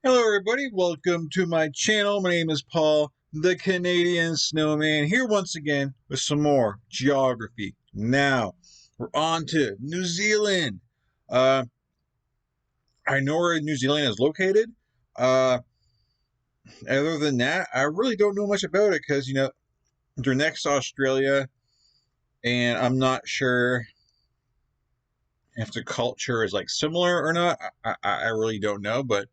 Hello, everybody. Welcome to my channel. My name is Paul, the Canadian Snowman, here once again with some more geography. Now, we're on to New Zealand. Uh, I know where New Zealand is located. Uh, Other than that, I really don't know much about it because, they're next to Australia, and I'm not sure if the culture is like similar or not. I really don't know, but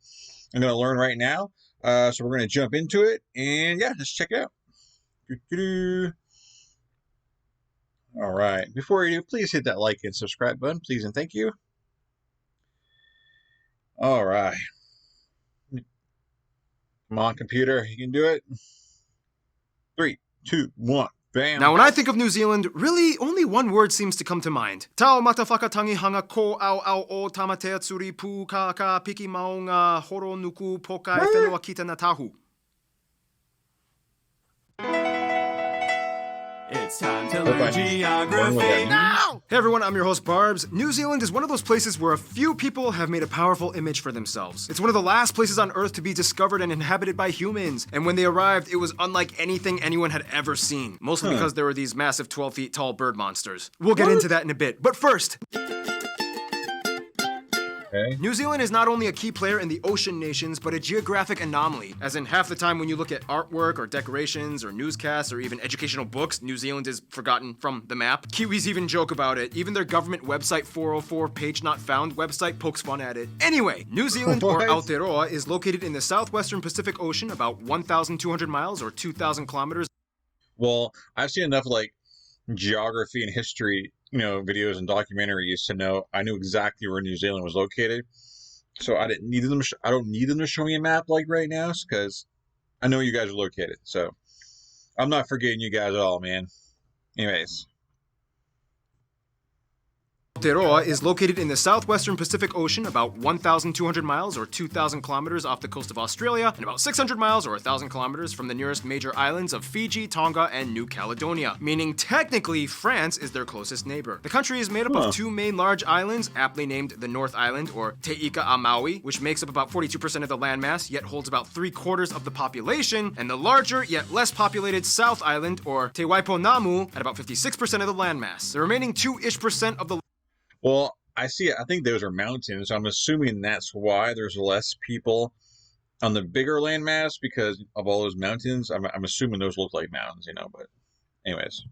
I'm going to learn right now. So we're going to jump into it, and yeah, let's check it out. Doo-doo-doo. All right. Before you do, please hit that like and subscribe button, please and thank you. All right. Come on, computer, you can do it. 3, 2, 1. Bam. Now, when I think of New Zealand, really only one word seems to come to mind. Tau matawhakatangi hanga ko au au o tamatea tsuri pu ka piki maunga horo nuku poka e whenua kita na tahu. It's time to learn geography now! Hey everyone, I'm your host Barbs. New Zealand is one of those places where a few people have made a powerful image for themselves. It's one of the last places on Earth to be discovered and inhabited by humans. And when they arrived, it was unlike anything anyone had ever seen. Mostly because there were these massive 12 feet tall bird monsters. We'll get into that in a bit. But first... Okay. New Zealand is not only a key player in the ocean nations, but a geographic anomaly. As in, half the time when you look at artwork or decorations or newscasts or even educational books, New Zealand is forgotten from the map. Kiwis even joke about it. Even their government website 404 page not found website pokes fun at it. Anyway, New Zealand, or Aotearoa, is located in the southwestern Pacific Ocean, about 1,200 miles or 2,000 kilometers. Well, I've seen enough geography and history, videos and documentaries to know I knew exactly where New Zealand was located. So I didn't need them. I don't need them to show me a map like right now because I know you guys are located. So I'm not forgetting you guys at all, man. Anyways. Aotearoa is located in the southwestern Pacific Ocean, about 1,200 miles or 2,000 kilometers off the coast of Australia, and about 600 miles or 1,000 kilometers from the nearest major islands of Fiji, Tonga, and New Caledonia, meaning technically France is their closest neighbor. The country is made up of two main large islands, aptly named the North Island, or Te Ika a Maui, which makes up about 42% of the landmass, yet holds about 3/4 of the population, and the larger, yet less populated South Island, or Te Waiponamu, at about 56% of the landmass. The remaining 2-ish% of the Well, I see it. I think those are mountains. I'm assuming that's why there's less people on the bigger landmass because of all those mountains. I'm assuming those look like mountains, but anyways.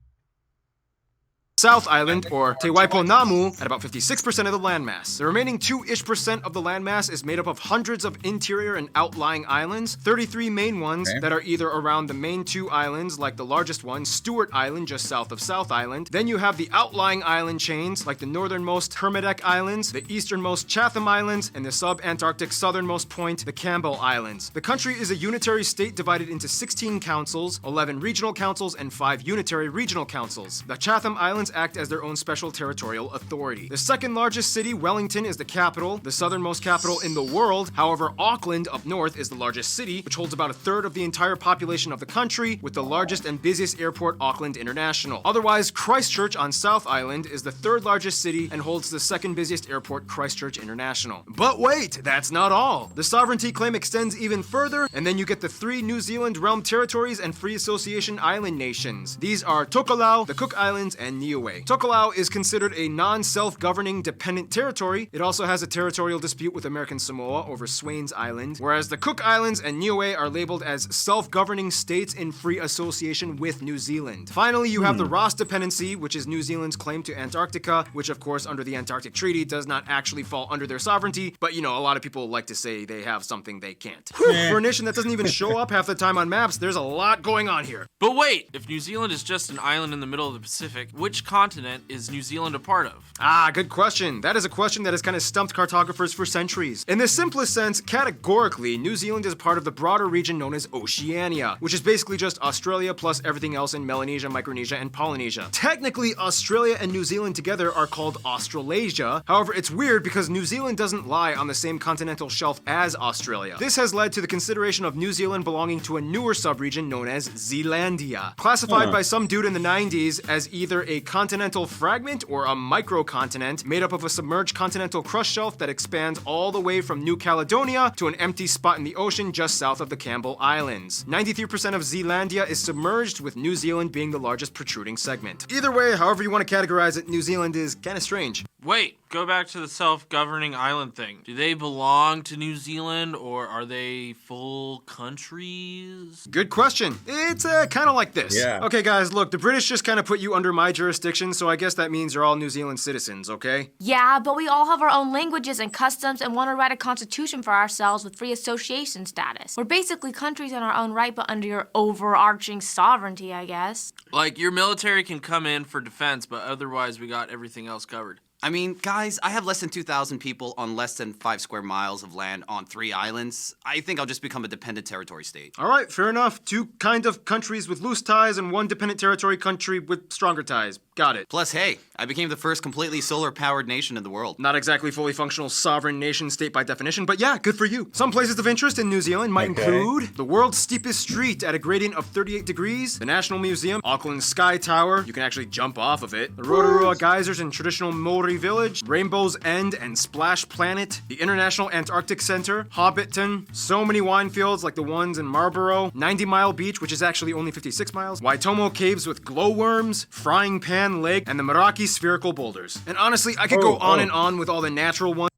South Island, or Te Waiponamu, at about 56% of the landmass. The remaining 2-ish% of the landmass is made up of hundreds of interior and outlying islands, 33 main ones that are either around the main two islands, like the largest one, Stewart Island, just south of South Island. Then you have the outlying island chains, like the northernmost Kermadec Islands, the easternmost Chatham Islands, and the sub-Antarctic southernmost point, the Campbell Islands. The country is a unitary state divided into 16 councils, 11 regional councils, and 5 unitary regional councils. The Chatham Islands act as their own special territorial authority. The second largest city, Wellington, is the capital, the southernmost capital in the world. However, Auckland up north is the largest city, which holds about 1/3 of the entire population of the country, with the largest and busiest airport, Auckland International. Otherwise, Christchurch on South Island is the 3rd largest city and holds the 2nd busiest airport, Christchurch International. But wait, that's not all. The sovereignty claim extends even further, and then you get the 3 New Zealand realm territories and free association island nations. These are Tokelau, the Cook Islands, and Niue. Tokelau is considered a non-self-governing dependent territory. It also has a territorial dispute with American Samoa over Swains Island, whereas the Cook Islands and Niue are labeled as self-governing states in free association with New Zealand. Finally, you have the Ross Dependency, which is New Zealand's claim to Antarctica, which of course under the Antarctic Treaty does not actually fall under their sovereignty, but a lot of people like to say they have something they can't. For a nation that doesn't even show up half the time on maps, there's a lot going on here. But wait, if New Zealand is just an island in the middle of the Pacific, which continent is New Zealand a part of? Good question. That is a question that has kind of stumped cartographers for centuries. In the simplest sense, categorically, New Zealand is a part of the broader region known as Oceania, which is basically just Australia plus everything else in Melanesia, Micronesia, and Polynesia. Technically, Australia and New Zealand together are called Australasia. However, it's weird because New Zealand doesn't lie on the same continental shelf as Australia. This has led to the consideration of New Zealand belonging to a newer subregion known as Zealandia, classified by some dude in the 90s as either a continental fragment or a microcontinent made up of a submerged continental crust shelf that expands all the way from New Caledonia to an empty spot in the ocean just south of the Campbell Islands. 93% of Zealandia is submerged, with New Zealand being the largest protruding segment. Either way, however you want to categorize it, New Zealand is kinda strange. Wait, go back to the self-governing island thing. Do they belong to New Zealand, or are they full countries? Good question. It's kind of like this. Yeah. Okay, guys, look, the British just kind of put you under my jurisdiction, so I guess that means you're all New Zealand citizens, okay? Yeah, but we all have our own languages and customs and want to write a constitution for ourselves with free association status. We're basically countries in our own right, but under your overarching sovereignty, I guess. Like, your military can come in for defense, but otherwise we got everything else covered. I mean, guys, I have less than 2,000 people on less than 5 square miles of land on 3 islands. I think I'll just become a dependent territory state. All right, fair enough. 2 kind of countries with loose ties and 1 dependent territory country with stronger ties. Got it. Plus, hey, I became the first completely solar-powered nation in the world. Not exactly fully functional sovereign nation state by definition, but yeah, good for you. Some places of interest in New Zealand might include the world's steepest street at a gradient of 38 degrees, the National Museum, Auckland Sky Tower, you can actually jump off of it, the Rotorua Geysers in traditional Maori Village, Rainbow's End and Splash Planet, the International Antarctic Center, Hobbiton, so many wine fields like the ones in Marlborough, 90 Mile Beach, which is actually only 56 miles, Waitomo Caves with glowworms, Frying Pan Lake, and the Meraki spherical boulders. And honestly, I could go on and on with all the natural ones.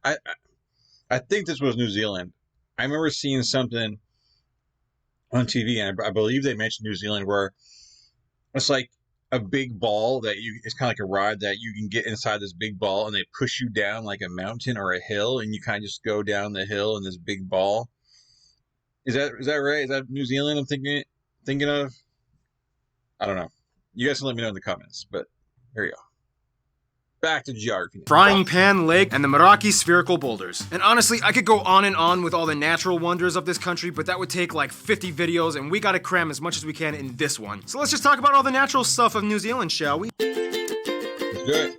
I think this was New Zealand. I remember seeing something on TV, and I believe they mentioned New Zealand, where it's like a big ball that it's kind of like a ride that you can get inside this big ball, and they push you down like a mountain or a hill, and you kind of just go down the hill in this big ball. Is that right? Is that New Zealand I'm thinking of? I don't know. You guys can let me know in the comments, but here you go. Back to geography. Frying Pan Lake and the Meraki spherical boulders. And honestly, I could go on and on with all the natural wonders of this country, but that would take like 50 videos, and we gotta cram as much as we can in this one. So let's just talk about all the natural stuff of New Zealand, shall we? Let's do it.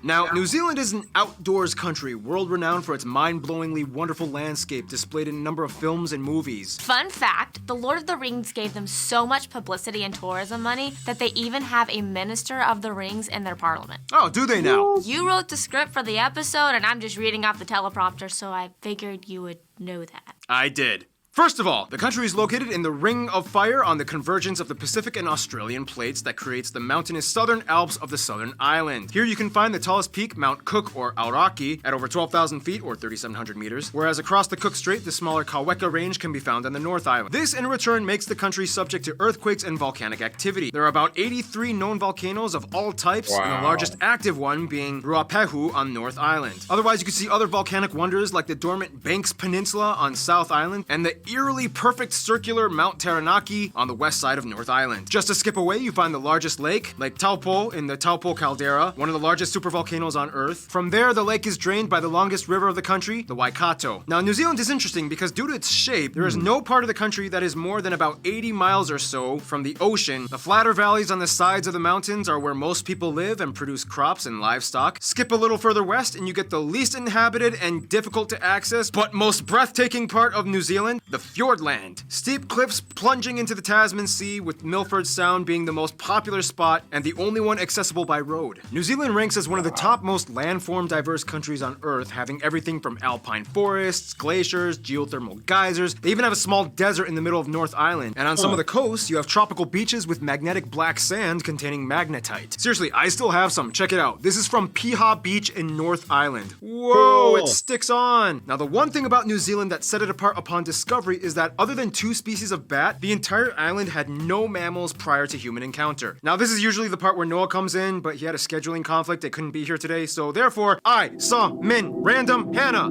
Now, New Zealand is an outdoors country, world-renowned for its mind-blowingly wonderful landscape displayed in a number of films and movies. Fun fact, The Lord of the Rings gave them so much publicity and tourism money that they even have a Minister of the Rings in their parliament. Oh, do they now? You wrote the script for the episode, and I'm just reading off the teleprompter, so I figured you would know that. I did. First of all, the country is located in the Ring of Fire on the convergence of the Pacific and Australian plates that creates the mountainous southern Alps of the southern island. Here you can find the tallest peak, Mount Cook or Aoraki, at over 12,000 feet or 3,700 meters, whereas across the Cook Strait, the smaller Kaweka Range can be found on the North Island. This, in return, makes the country subject to earthquakes and volcanic activity. There are about 83 known volcanoes of all types, and the largest active one being Ruapehu on North Island. Otherwise, you can see other volcanic wonders like the dormant Banks Peninsula on South Island, and the eerily perfect circular Mount Taranaki on the west side of North Island. Just a skip away, you find the largest lake, Lake Taupo in the Taupo caldera, one of the largest supervolcanoes on Earth. From there, the lake is drained by the longest river of the country, the Waikato. Now, New Zealand is interesting because due to its shape, there is no part of the country that is more than about 80 miles or so from the ocean. The flatter valleys on the sides of the mountains are where most people live and produce crops and livestock. Skip a little further west and you get the least inhabited and difficult to access, but most breathtaking part of New Zealand, the Fiordland. Steep cliffs plunging into the Tasman Sea, with Milford Sound being the most popular spot and the only one accessible by road. New Zealand ranks as one of the top most landform diverse countries on Earth, having everything from alpine forests, glaciers, geothermal geysers. They even have a small desert in the middle of North Island. And on some of the coasts, you have tropical beaches with magnetic black sand containing magnetite. Seriously, I still have some. Check it out. This is from Piha Beach in North Island. Whoa, it sticks on. Now, the one thing about New Zealand that set it apart upon discovery is that other than 2 species of bat, the entire island had no mammals prior to human encounter. Now, this is usually the part where Noah comes in, but he had a scheduling conflict. They couldn't be here today, so therefore, I saw Min Random Hannah.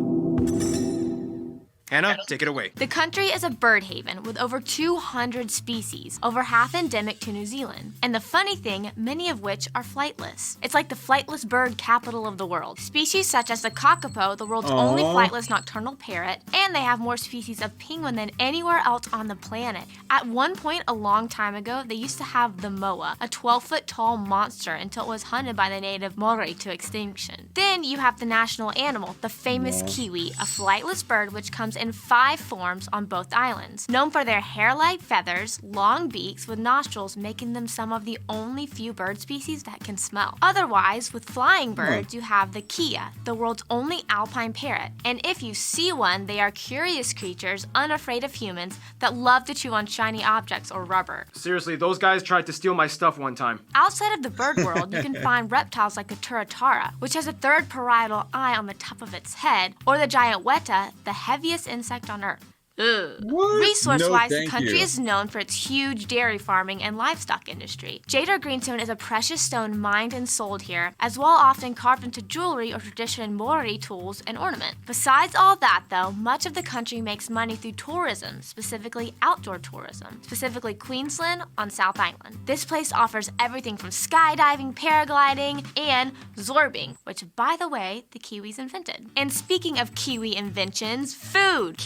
Hannah, take it away. The country is a bird haven with over 200 species, over half endemic to New Zealand. And the funny thing, many of which are flightless. It's like the flightless bird capital of the world. Species such as the kakapo, the world's only flightless nocturnal parrot, and they have more species of penguin than anywhere else on the planet. At one point a long time ago, they used to have the moa, a 12-foot tall monster, until it was hunted by the native Maori to extinction. Then you have the national animal, the famous kiwi, a flightless bird which comes in 5 forms on both islands. Known for their hair-like feathers, long beaks with nostrils making them some of the only few bird species that can smell. Otherwise, with flying birds, you have the kia, the world's only alpine parrot. And if you see one, they are curious creatures, unafraid of humans, that love to chew on shiny objects or rubber. Seriously, those guys tried to steal my stuff one time. Outside of the bird world, you can find reptiles like the turatara, which has a third parietal eye on the top of its head, or the giant weta, the heaviest insect on Earth. Resource-wise, No, the thank country you. is known for its huge dairy farming and livestock industry. Jade or greenstone is a precious stone mined and sold here, as well often carved into jewelry or traditional Maori tools and ornament. Besides all that, though, much of the country makes money through tourism, specifically outdoor tourism, specifically Queensland on South Island. This place offers everything from skydiving, paragliding, and zorbing, which, by the way, the Kiwis invented. And speaking of Kiwi inventions, food!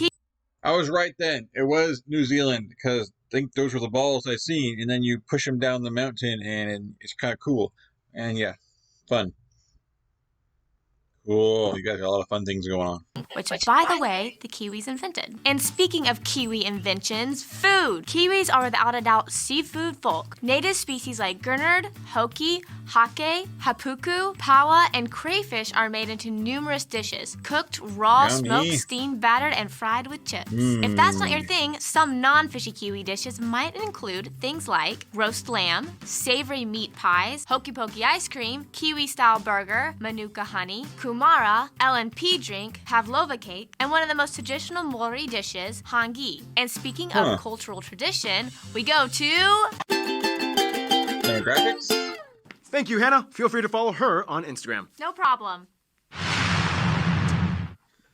I was right then. It was New Zealand because I think those were the balls I seen, and then you push them down the mountain, and it's kind of cool. And yeah, fun. Cool. You guys got a lot of fun things going on. Which, by the way, the Kiwis invented. And speaking of Kiwi inventions, food! Kiwis are without a doubt seafood folk. Native species like gurnard, hoki, hake, hapuku, pawa, and crayfish are made into numerous dishes. Cooked, raw, Yummy. smoked, steamed, battered, and fried with chips. If that's not your thing, some non-fishy Kiwi dishes might include things like roast lamb, savory meat pies, hokey pokey ice cream, Kiwi-style burger, manuka honey, kumara, LNP drink, pavlova cake, and one of the most traditional Maori dishes, hangi. And speaking of cultural tradition, we go to... Demographics? Thank you, Hannah. Feel free to follow her on Instagram. No problem.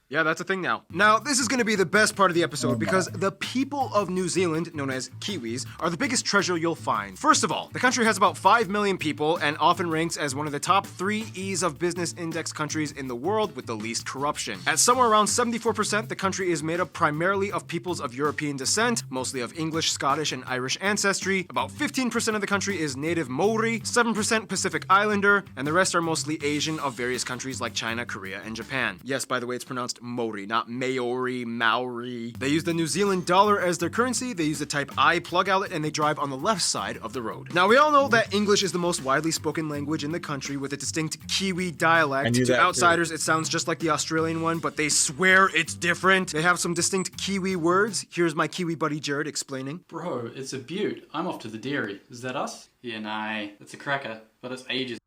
Yeah, that's a thing now. Now, this is going to be the best part of the episode because the people of New Zealand, known as Kiwis, are the biggest treasure you'll find. First of all, the country has about 5 million people and often ranks as one of the top 3 Ease of Business Index countries in the world with the least corruption. At somewhere around 74%, the country is made up primarily of peoples of European descent, mostly of English, Scottish, and Irish ancestry. About 15% of the country is native Maori, 7% Pacific Islander, and the rest are mostly Asian of various countries like China, Korea, and Japan. Yes, by the way, it's pronounced Maori, not Maori, Maori. They use the New Zealand dollar as their currency, they use the Type I plug outlet, and they drive on the left side of the road. Now, we all know that English is the most widely spoken language in the country with a distinct Kiwi dialect. To outsiders, it sounds just like the Australian one, but they swear it's different. They have some distinct Kiwi words. Here's my Kiwi buddy Jared explaining. Bro, it's a beaut. I'm off to the dairy. Is that us? Yeah, nah, it's a cracker, but it's ages.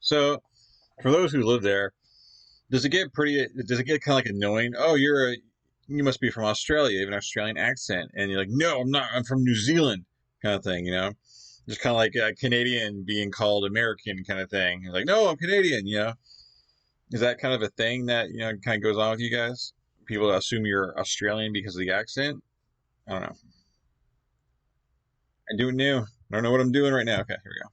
So, for those who live there, does it get kind of like annoying? Oh, you must be from Australia, you have an Australian accent. And you're like, no, I'm not, I'm from New Zealand, kind of thing, you know? Just kind of like a Canadian being called American kind of thing. You're like, no, I'm Canadian, you know? Is that kind of a thing that, you know, kind of goes on with you guys? People assume you're Australian because of the accent? I don't know. I do it new. I don't know what I'm doing right now. Okay, here we go.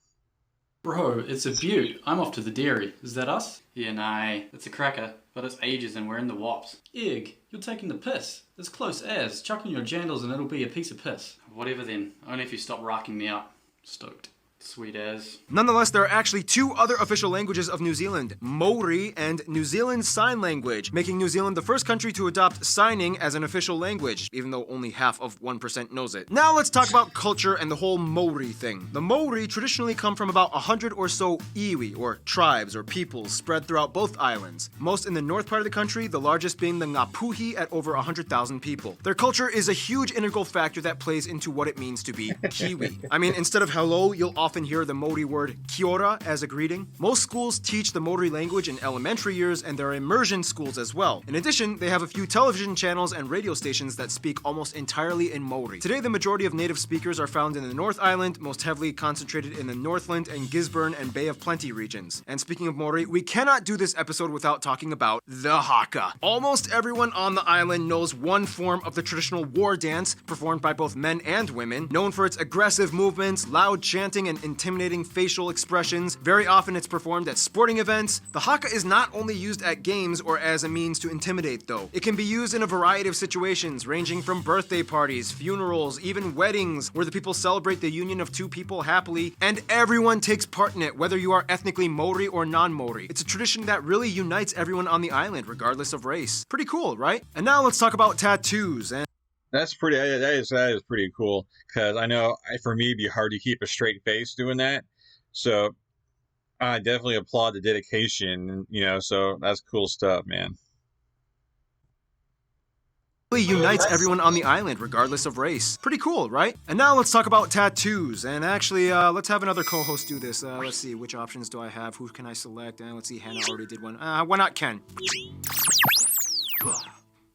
Bro, it's a beaut. I'm off to the dairy. Is that us? Yeah, nah, it's a cracker, but it's ages and we're in the wops. Ig, you're taking the piss. It's close as. Chuck on your jandals and it'll be a piece of piss. Whatever then. Only if you stop rocking me out. Stoked. Sweet as. Nonetheless, there are actually 2 other official languages of New Zealand, Maori and New Zealand Sign Language, making New Zealand the first country to adopt signing as an official language, even though only half of 1% knows it. Now let's talk about culture and the whole Maori thing. The Maori traditionally come from about 100 or so iwi, or tribes or peoples, spread throughout both islands. Most in the north part of the country, the largest being the Ngapuhi at over 100,000 people. Their culture is a huge integral factor that plays into what it means to be Kiwi. I mean, instead of hello, you'll often hear the Maori word kia ora as a greeting. Most schools teach the Maori language in elementary years, and there are immersion schools as well. In addition, they have a few television channels and radio stations that speak almost entirely in Maori. Today, the majority of native speakers are found in the North Island, most heavily concentrated in the Northland and Gisborne and Bay of Plenty regions. And speaking of Maori, we cannot do this episode without talking about the haka. Almost everyone on the island knows one form of the traditional war dance performed by both men and women, known for its aggressive movements, loud chanting, and intimidating facial expressions. Very often it's performed at sporting events. The haka is not only used at games or as a means to intimidate though. It can be used in a variety of situations, ranging from birthday parties, funerals, even weddings, where the people celebrate the union of two people happily, and everyone takes part in it, whether you are ethnically Maori or non-Maori. It's a tradition that really unites everyone on the island, regardless of race. Pretty cool, right? And now let's talk about tattoos. And That's pretty. That is pretty cool. Because I know for me, it'd be hard to keep a straight face doing that. So I definitely applaud the dedication. So that's cool stuff, man. really unites everyone on the island, regardless of race. Pretty cool, right? And now let's talk about tattoos. And actually, let's have another co-host do this. Let's see, which options do I have? Who can I select? And let's see, Hannah already did one. Why not Ken?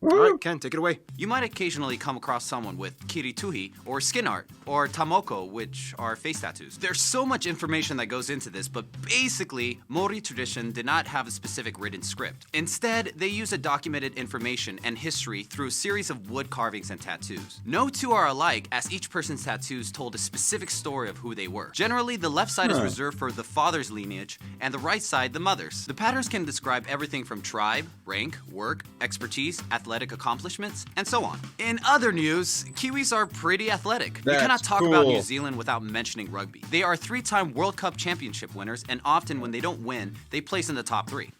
All right, Ken, take it away. You might occasionally come across someone with kirituhi, or skin art, or tamoko, which are face tattoos. There's so much information that goes into this, but basically, Mori tradition did not have a specific written script. Instead, they use a documented information and history through a series of wood carvings and tattoos. No two are alike, as each person's tattoos told a specific story of who they were. Generally, the left side is reserved for the father's lineage, and the right side the mother's. The patterns can describe everything from tribe, rank, work, expertise, athletic accomplishments, and so on. In other news, Kiwis are pretty athletic. You cannot talk about New Zealand without mentioning rugby. They are 3-time World Cup championship winners, and often when they don't win, they place in the top 3.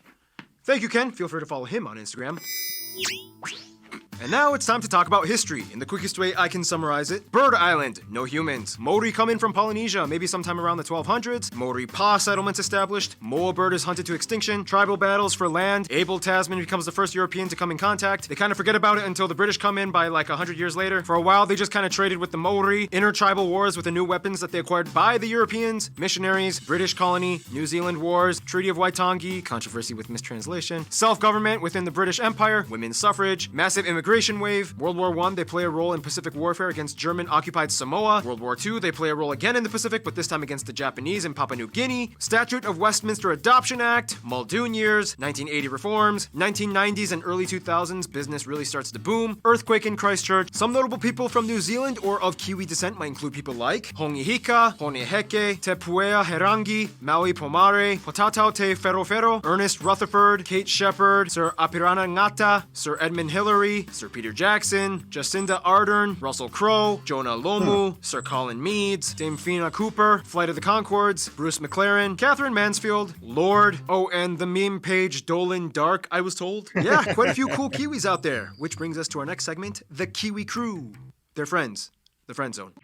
Thank you, Ken. Feel free to follow him on Instagram. And now it's time to talk about history. In the quickest way I can summarize it, Bird Island, no humans. Maori come in from Polynesia, maybe sometime around the 1200s. Maori Pa settlements established. Moa bird is hunted to extinction. Tribal battles for land. Abel Tasman becomes the first European to come in contact. They kind of forget about it until the British come in by like 100 years later. For a while, they just kind of traded with the Maori. Intertribal wars with the new weapons that they acquired by the Europeans. Missionaries, British colony, New Zealand wars, Treaty of Waitangi, controversy with mistranslation. Self-government within the British Empire. Women's suffrage. Massive immigration wave. World War I, they play a role in Pacific warfare against German-occupied Samoa. World War II, they play a role again in the Pacific, but this time against the Japanese in Papua New Guinea. Statute of Westminster Adoption Act, Muldoon years, 1980 reforms, 1990s and early 2000s, business really starts to boom. Earthquake in Christchurch. Some notable people from New Zealand or of Kiwi descent might include people like Hongihika, Honeheke, Te Puea Herangi, Maui Pomare, Potatau Te Ferofero, Ernest Rutherford, Kate Shepard, Sir Apirana Ngata, Sir Edmund Hillary, Sir Peter Jackson, Jacinda Ardern, Russell Crowe, Jonah Lomu, Sir Colin Meads, Dame Fina Cooper, Flight of the Conchords, Bruce McLaren, Catherine Mansfield, Lord, and the meme page Dolan Dark, I was told. Yeah, quite a few cool Kiwis out there, which brings us to our next segment, the Kiwi Crew. They're friends. The Friend Zone.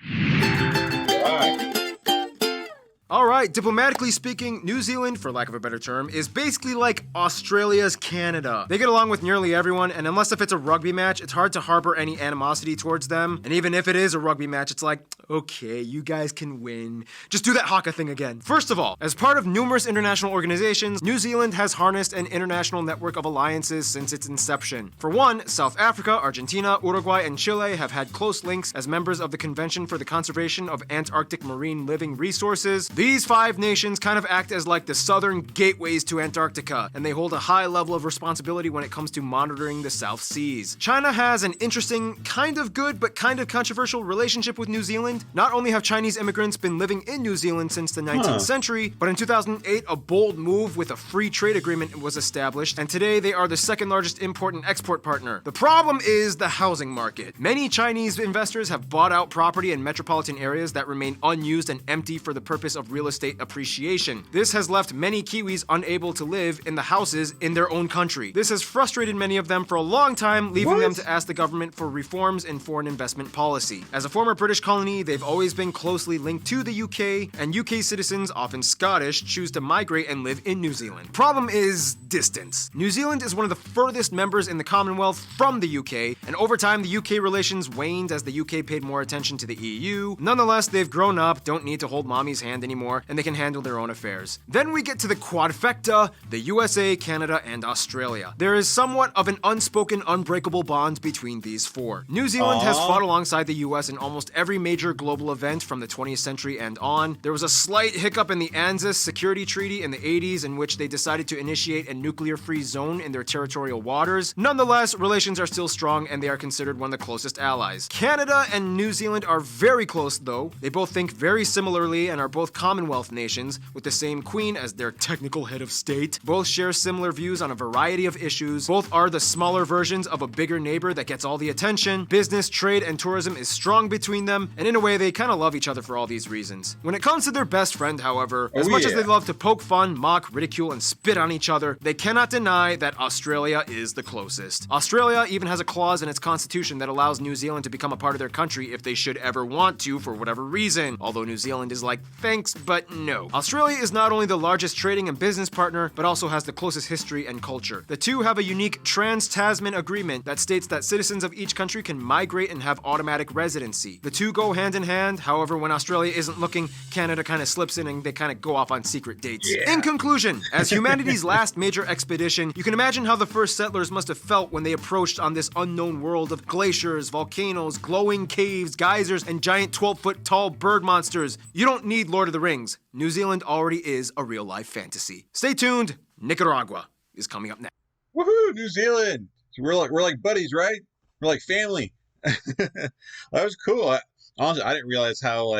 Alright, diplomatically speaking, New Zealand, for lack of a better term, is basically like Australia's Canada. They get along with nearly everyone, and unless if it's a rugby match, it's hard to harbor any animosity towards them. And even if it is a rugby match, it's like, okay, you guys can win. Just do that haka thing again. First of all, as part of numerous international organizations, New Zealand has harnessed an international network of alliances since its inception. For one, South Africa, Argentina, Uruguay, and Chile have had close links as members of the Convention for the Conservation of Antarctic Marine Living Resources. These 5 nations kind of act as like the southern gateways to Antarctica, and they hold a high level of responsibility when it comes to monitoring the South Seas. China has an interesting, kind of good, but kind of controversial relationship with New Zealand. Not only have Chinese immigrants been living in New Zealand since the 19th century, but in 2008, a bold move with a free trade agreement was established, and today they are the second largest import and export partner. The problem is the housing market. Many Chinese investors have bought out property in metropolitan areas that remain unused and empty for the purpose of real estate appreciation. This has left many Kiwis unable to live in the houses in their own country. This has frustrated many of them for a long time, leaving them to ask the government for reforms in foreign investment policy. As a former British colony, they've always been closely linked to the UK, and UK citizens, often Scottish, choose to migrate and live in New Zealand. Problem is distance. New Zealand is one of the furthest members in the Commonwealth from the UK, and over time the UK relations waned as the UK paid more attention to the EU. Nonetheless, they've grown up, don't need to hold mommy's hand anymore, and they can handle their own affairs. Then we get to the Quadfecta, the USA, Canada, and Australia. There is somewhat of an unspoken, unbreakable bond between these 4. New Zealand has fought alongside the US in almost every major global event from the 20th century and on. There was a slight hiccup in the ANZUS Security Treaty in the 80s in which they decided to initiate a nuclear-free zone in their territorial waters. Nonetheless, relations are still strong and they are considered one of the closest allies. Canada and New Zealand are very close though. They both think very similarly and are both Commonwealth nations, with the same queen as their technical head of state. Both share similar views on a variety of issues. Both are the smaller versions of a bigger neighbor that gets all the attention. Business, trade, and tourism is strong between them, and in a way, they kind of love each other for all these reasons. When it comes to their best friend, however, as much as they love to poke fun, mock, ridicule, and spit on each other, they cannot deny that Australia is the closest. Australia even has a clause in its constitution that allows New Zealand to become a part of their country if they should ever want to for whatever reason, although New Zealand is like, thanks, but no. Australia is not only the largest trading and business partner, but also has the closest history and culture. The two have a unique Trans-Tasman Agreement that states that citizens of each country can migrate and have automatic residency. The two go hand in hand, however, when Australia isn't looking, Canada kind of slips in and they kind of go off on secret dates. In conclusion, as humanity's last major expedition, you can imagine how the first settlers must have felt when they approached on this unknown world of glaciers, volcanoes, glowing caves, geysers, and giant 12-foot tall bird monsters. You don't need Lord of the Rings. New Zealand already is a real-life fantasy. Stay tuned. Nicaragua is coming up next. Woohoo, New Zealand! So we're like buddies, right? We're like family. That was cool. Honestly, I didn't realize how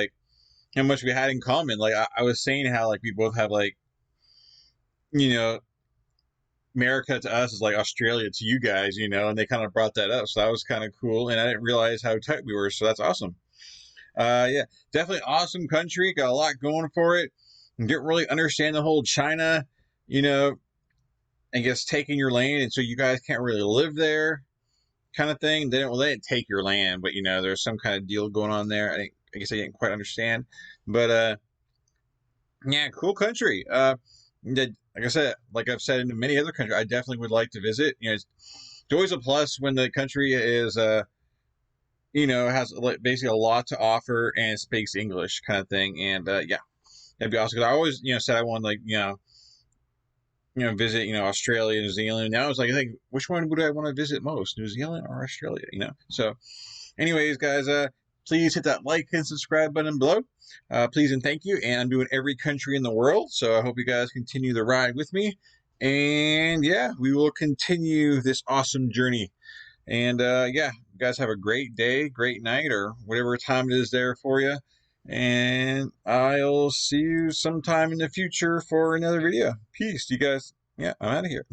much we had in common. Like I was saying how like we both have like, you know, America to us is like Australia to you guys, you know, and they kind of brought that up. So that was kind of cool. And I didn't realize how tight we were. So that's awesome. Yeah, definitely awesome country. Got a lot going for it. And didn't really understand the whole China, you know, I guess taking your land. And so you guys can't really live there kind of thing. They didn't take your land, but you know, there's some kind of deal going on there. I guess I didn't quite understand, but yeah, cool country. Like I said, like I've said in many other countries, I definitely would like to visit. You know, it's always a plus when the country is, you know, has basically a lot to offer and speaks English kind of thing. And yeah, that'd be awesome. Because I always, you know, said I want like, you know, visit, you know, Australia, New Zealand. Now it's like, I think, which one would I want to visit most, New Zealand or Australia? You know. So, anyways, guys, please hit that like and subscribe button below. Please and thank you. And I'm doing every country in the world, so I hope you guys continue the ride with me. And yeah, we will continue this awesome journey. And yeah, you guys have a great day, great night, or whatever time it is there for you. And I'll see you sometime in the future for another video. Peace, you guys. Yeah, I'm out of here.